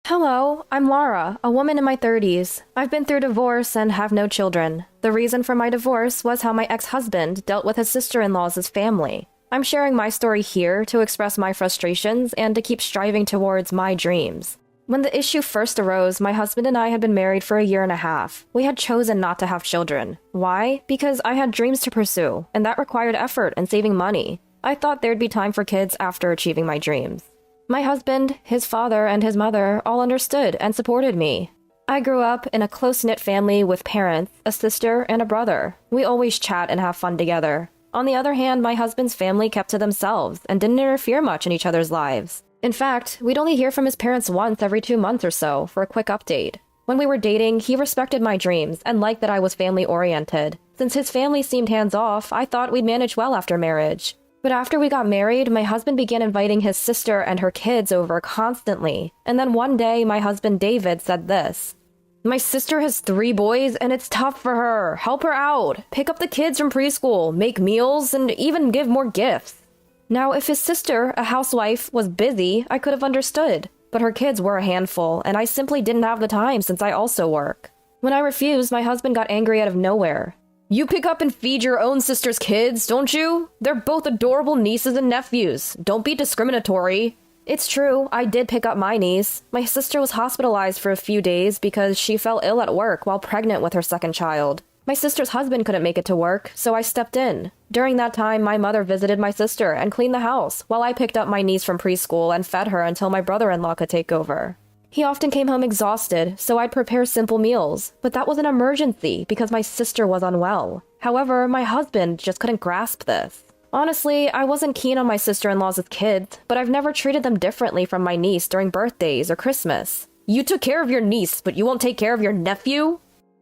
Hello, I'm Laura, a woman in my 30s. I've been through divorce and have no children. The reason for my divorce was how my ex-husband dealt with his sister-in-law's family. I'm sharing my story here to express my frustrations and to keep striving towards my dreams. When the issue first arose, my husband and I had been married for a year and a half. We had chosen not to have children. Why? Because I had dreams to pursue, and that required effort and saving money. I thought there'd be time for kids after achieving my dreams. My husband, his father, and his mother all understood and supported me. I grew up in a close-knit family with parents, a sister, and a brother. We always chat and have fun together. On the other hand, my husband's family kept to themselves and didn't interfere much in each other's lives. In fact, we'd only hear from his parents once every 2 months or so for a quick update. When we were dating, he respected my dreams and liked that I was family-oriented. Since his family seemed hands-off, I thought we'd manage well after marriage. But after we got married, my husband began inviting his sister and her kids over constantly. And then one day, my husband David said this: "My sister has 3 boys and it's tough for her. Help her out. Pick up the kids from preschool, make meals, and even give more gifts." Now, if his sister, a housewife, was busy, I could have understood. But her kids were a handful, and I simply didn't have the time since I also work. When I refused, my husband got angry out of nowhere. "You pick up and feed your own sister's kids, don't you? They're both adorable nieces and nephews. Don't be discriminatory." It's true, I did pick up my niece. My sister was hospitalized for a few days because she fell ill at work while pregnant with her second child. My sister's husband couldn't make it to work, so I stepped in. During that time, my mother visited my sister and cleaned the house, while I picked up my niece from preschool and fed her until my brother-in-law could take over. He often came home exhausted, so I'd prepare simple meals, but that was an emergency because my sister was unwell. However, my husband just couldn't grasp this. Honestly, I wasn't keen on my sister-in-laws as kids, but I've never treated them differently from my niece during birthdays or Christmas. "You took care of your niece, but you won't take care of your nephew?"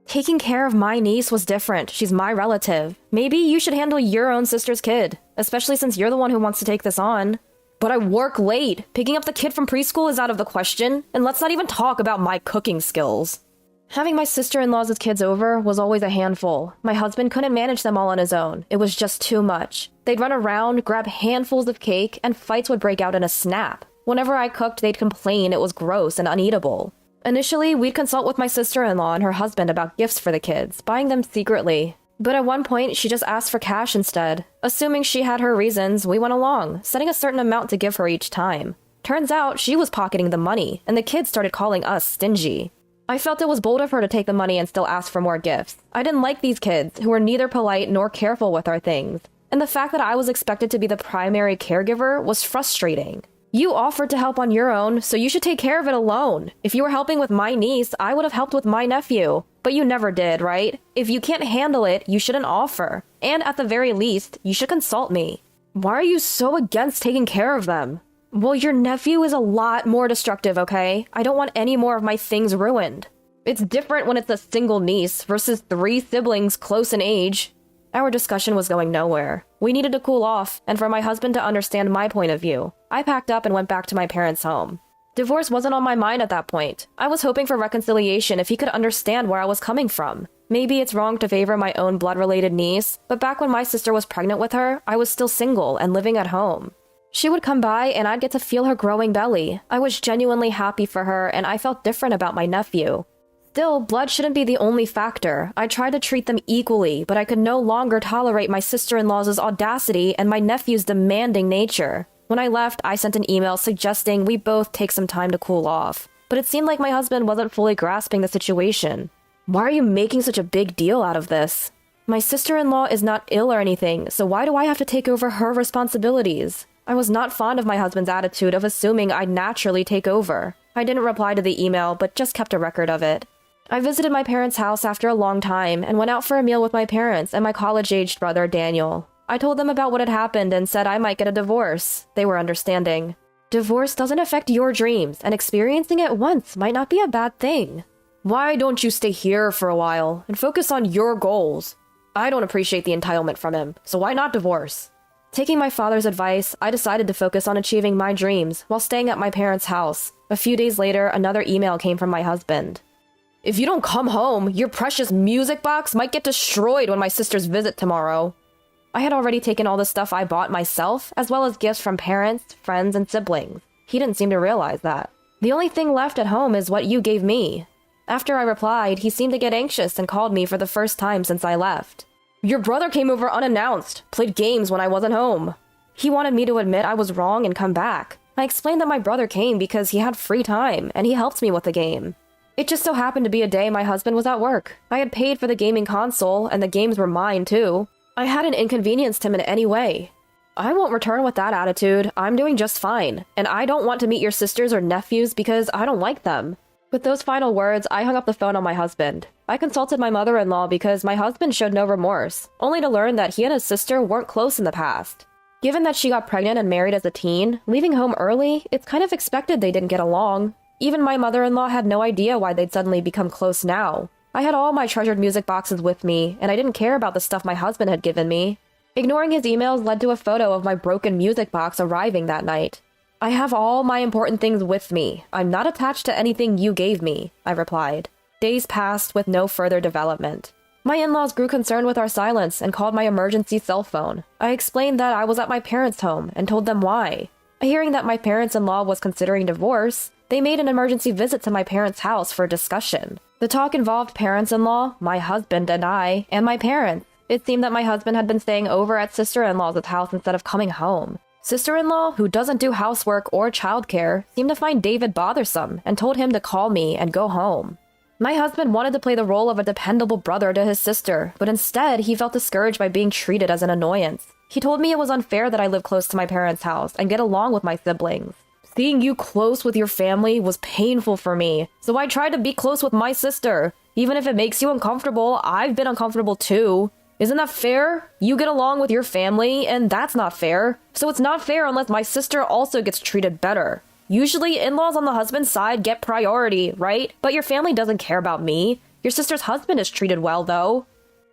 Taking care of my niece was different. She's my relative. Maybe you should handle your own sister's kid, especially since you're the one who wants to take this on. "But I work late. Picking up the kid from preschool is out of the question, and let's not even talk about my cooking skills." Having my sister-in-law's kids over was always a handful. My husband couldn't manage them all on his own. It was just too much. They'd run around, grab handfuls of cake, and fights would break out in a snap. Whenever I cooked, they'd complain it was gross and uneatable. Initially, we'd consult with my sister-in-law and her husband about gifts for the kids, buying them secretly. But at one point, she just asked for cash instead. Assuming she had her reasons, we went along, setting a certain amount to give her each time. Turns out, she was pocketing the money, and the kids started calling us stingy. I felt it was bold of her to take the money and still ask for more gifts. I didn't like these kids, who were neither polite nor careful with our things. And the fact that I was expected to be the primary caregiver was frustrating. You offered to help on your own, so you should take care of it alone. If you were helping with my niece, I would have helped with my nephew. But you never did, right? If you can't handle it, you shouldn't offer. And at the very least, you should consult me. Why are you so against taking care of them? Well, your nephew is a lot more destructive, okay? I don't want any more of my things ruined. It's different when it's a single niece versus 3 siblings close in age. Our discussion was going nowhere. We needed to cool off, and for my husband to understand my point of view. I packed up and went back to my parents' home. Divorce wasn't on my mind at that point. I was hoping for reconciliation if he could understand where I was coming from. Maybe it's wrong to favor my own blood-related niece, but back when my sister was pregnant with her, I was still single and living at home. She would come by and I'd get to feel her growing belly. I was genuinely happy for her, and I felt different about my nephew. Still, blood shouldn't be the only factor. I tried to treat them equally, but I could no longer tolerate my sister-in-law's audacity and my nephew's demanding nature. When I left, I sent an email suggesting we both take some time to cool off. But it seemed like my husband wasn't fully grasping the situation. Why are you making such a big deal out of this? My sister-in-law is not ill or anything, so why do I have to take over her responsibilities? I was not fond of my husband's attitude of assuming I'd naturally take over. I didn't reply to the email, but just kept a record of it. I visited my parents' house after a long time and went out for a meal with my parents and my college-aged brother, Daniel. I told them about what had happened and said I might get a divorce. They were understanding. Divorce doesn't affect your dreams, and experiencing it once might not be a bad thing. Why don't you stay here for a while and focus on your goals? I don't appreciate the entitlement from him, so why not divorce? Taking my father's advice, I decided to focus on achieving my dreams while staying at my parents' house. A few days later, another email came from my husband. "If you don't come home, your precious music box might get destroyed when my sisters visit tomorrow." I had already taken all the stuff I bought myself, as well as gifts from parents, friends, and siblings. He didn't seem to realize that. The only thing left at home is what you gave me. After I replied, he seemed to get anxious and called me for the first time since I left. Your brother came over unannounced, played games when I wasn't home. He wanted me to admit I was wrong and come back. I explained that my brother came because he had free time, and he helped me with the game. It just so happened to be a day my husband was at work. I had paid for the gaming console, and the games were mine too. I hadn't inconvenienced him in any way. I won't return with that attitude. I'm doing just fine, and I don't want to meet your sisters or nephews because I don't like them. With those final words, I hung up the phone on my husband. I consulted my mother-in-law because my husband showed no remorse, only to learn that he and his sister weren't close in the past. Given that she got pregnant and married as a teen, leaving home early, it's kind of expected they didn't get along. Even my mother-in-law had no idea why they'd suddenly become close now. I had all my treasured music boxes with me, and I didn't care about the stuff my husband had given me. Ignoring his emails led to a photo of my broken music box arriving that night. I have all my important things with me. I'm not attached to anything you gave me, I replied. Days passed with no further development. My in-laws grew concerned with our silence and called my emergency cell phone. I explained that I was at my parents' home and told them why. Hearing that my parents-in-law was considering divorce, they made an emergency visit to my parents' house for a discussion. The talk involved parents-in-law, my husband and I, and my parents. It seemed that my husband had been staying over at sister-in-law's house instead of coming home. Sister-in-law, who doesn't do housework or childcare, seemed to find David bothersome and told him to call me and go home. My husband wanted to play the role of a dependable brother to his sister, but instead he felt discouraged by being treated as an annoyance. He told me it was unfair that I live close to my parents' house and get along with my siblings. Seeing you close with your family was painful for me, so I tried to be close with my sister. Even if it makes you uncomfortable, I've been uncomfortable too. Isn't that fair? You get along with your family, and that's not fair. So it's not fair unless my sister also gets treated better. Usually, in-laws on the husband's side get priority, right? But your family doesn't care about me. Your sister's husband is treated well, though.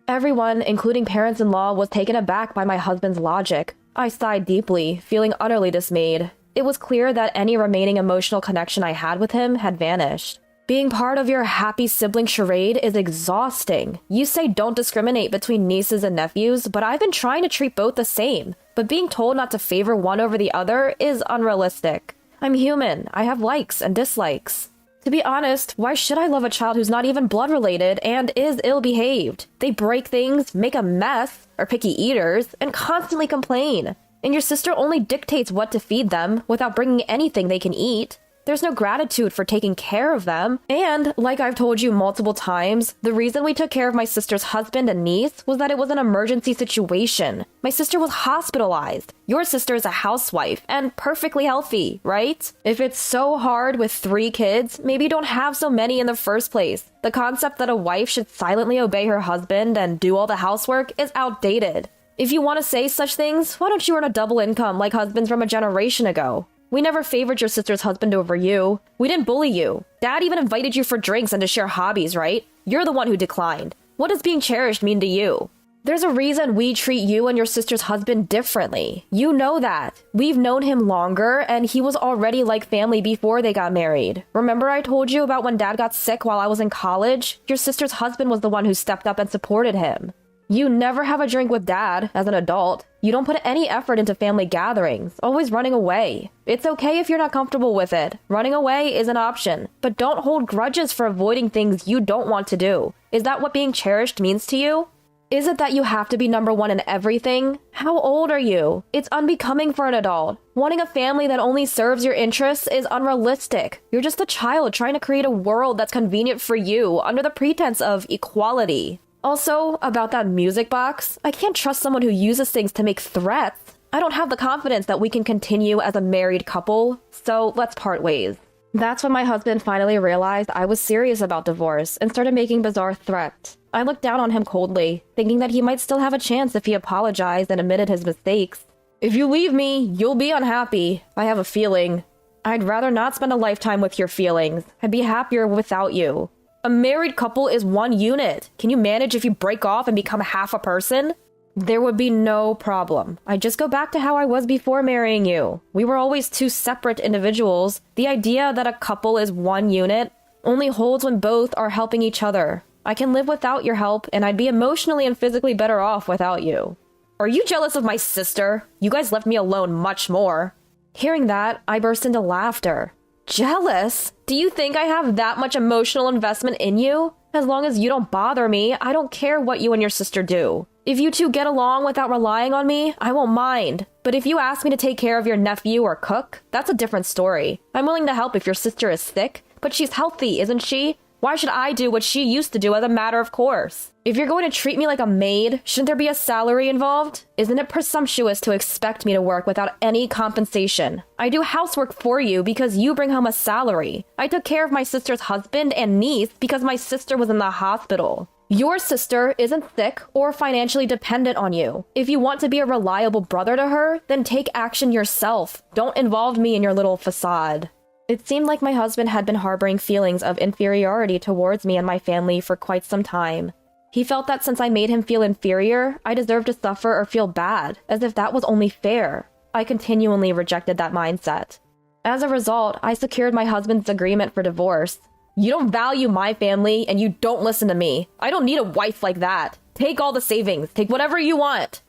Everyone, including parents-in-law, was taken aback by my husband's logic. I sighed deeply, feeling utterly dismayed. It was clear that any remaining emotional connection I had with him had vanished. Being part of your happy sibling charade is exhausting. You say don't discriminate between nieces and nephews, but I've been trying to treat both the same. But being told not to favor one over the other is unrealistic. I'm human. I have likes and dislikes. To be honest, why should I love a child who's not even blood related and is ill-behaved? They break things, make a mess, are picky eaters, and constantly complain. And your sister only dictates what to feed them without bringing anything they can eat. There's no gratitude for taking care of them. And, like I've told you multiple times, the reason we took care of my sister's husband and niece was that it was an emergency situation. My sister was hospitalized. Your sister is a housewife and perfectly healthy, right? If it's so hard with 3 kids, maybe don't have so many in the first place. The concept that a wife should silently obey her husband and do all the housework is outdated. If you want to say such things, why don't you earn a double income like husbands from a generation ago? We never favored your sister's husband over you. We didn't bully you. Dad even invited you for drinks and to share hobbies, right? You're the one who declined. What does being cherished mean to you? There's a reason we treat you and your sister's husband differently. You know that. We've known him longer, and he was already like family before they got married. Remember I told you about when Dad got sick while I was in college? Your sister's husband was the one who stepped up and supported him. You never have a drink with Dad as an adult. You don't put any effort into family gatherings, always running away. It's okay if you're not comfortable with it. Running away is an option, but don't hold grudges for avoiding things you don't want to do. Is that what being cherished means to you? Is it that you have to be number one in everything? How old are you? It's unbecoming for an adult. Wanting a family that only serves your interests is unrealistic. You're just a child trying to create a world that's convenient for you under the pretense of equality. Also, about that music box, I can't trust someone who uses things to make threats. I don't have the confidence that we can continue as a married couple, so let's part ways. That's when my husband finally realized I was serious about divorce and started making bizarre threats. I looked down on him coldly, thinking that he might still have a chance if he apologized and admitted his mistakes. If you leave me, you'll be unhappy. I have a feeling. I'd rather not spend a lifetime with your feelings. I'd be happier without you. A married couple is one unit. Can you manage if you break off and become half a person? There would be no problem. I'd just go back to how I was before marrying you. We were always 2 separate individuals. The idea that a couple is one unit only holds when both are helping each other. I can live without your help, and I'd be emotionally and physically better off without you. Are you jealous of my sister? You guys left me alone much more. Hearing that, I burst into laughter. Jealous? Do you think I have that much emotional investment in you? As long as you don't bother me, I don't care what you and your sister do. If you two get along without relying on me, I won't mind. But if you ask me to take care of your nephew or cook, that's a different story. I'm willing to help if your sister is sick, but she's healthy, isn't she? Why should I do what she used to do as a matter of course? If you're going to treat me like a maid, shouldn't there be a salary involved? Isn't it presumptuous to expect me to work without any compensation? I do housework for you because you bring home a salary. I took care of my sister's husband and niece because my sister was in the hospital. Your sister isn't sick or financially dependent on you. If you want to be a reliable brother to her, then take action yourself. Don't involve me in your little facade. It seemed like my husband had been harboring feelings of inferiority towards me and my family for quite some time. He felt that since I made him feel inferior, I deserved to suffer or feel bad, as if that was only fair. I continually rejected that mindset. As a result, I secured my husband's agreement for divorce. You don't value my family, and you don't listen to me. I don't need a wife like that. Take all the savings. Take whatever you want.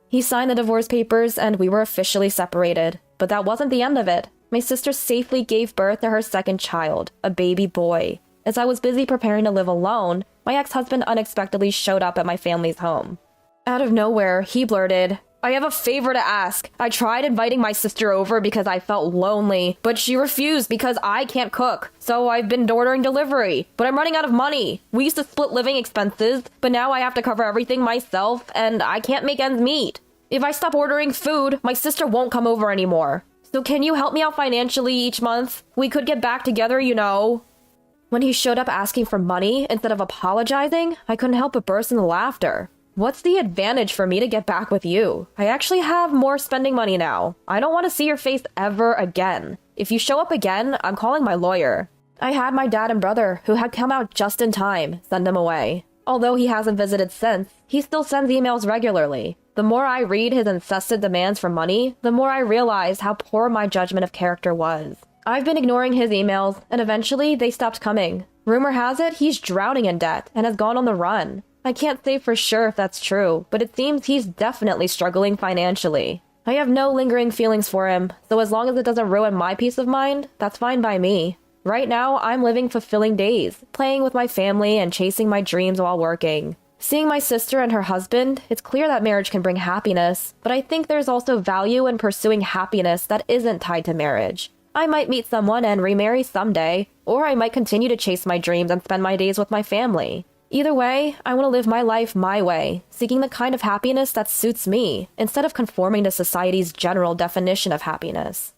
He signed the divorce papers, and we were officially separated. But that wasn't the end of it. My sister safely gave birth to her second child, a baby boy. As I was busy preparing to live alone, my ex-husband unexpectedly showed up at my family's home. Out of nowhere, he blurted, "I have a favor to ask. I tried inviting my sister over because I felt lonely, but she refused because I can't cook. So I've been ordering delivery, but I'm running out of money. We used to split living expenses, but now I have to cover everything myself, and I can't make ends meet. If I stop ordering food, my sister won't come over anymore. So can you help me out financially each month? We could get back together, you know." When he showed up asking for money instead of apologizing, I couldn't help but burst into laughter. What's the advantage for me to get back with you? I actually have more spending money now. I don't want to see your face ever again. If you show up again, I'm calling my lawyer. I had my dad and brother, who had come out just in time, send him away. Although he hasn't visited since, he still sends emails regularly. The more I read his incessant demands for money, the more I realize how poor my judgment of character was. I've been ignoring his emails, and eventually they stopped coming. Rumor has it he's drowning in debt and has gone on the run. I can't say for sure if that's true, but it seems he's definitely struggling financially. I have no lingering feelings for him, so as long as it doesn't ruin my peace of mind, that's fine by me. Right now, I'm living fulfilling days, playing with my family and chasing my dreams while working. Seeing my sister and her husband, it's clear that marriage can bring happiness, but I think there's also value in pursuing happiness that isn't tied to marriage. I might meet someone and remarry someday, or I might continue to chase my dreams and spend my days with my family. Either way, I want to live my life my way, seeking the kind of happiness that suits me, instead of conforming to society's general definition of happiness.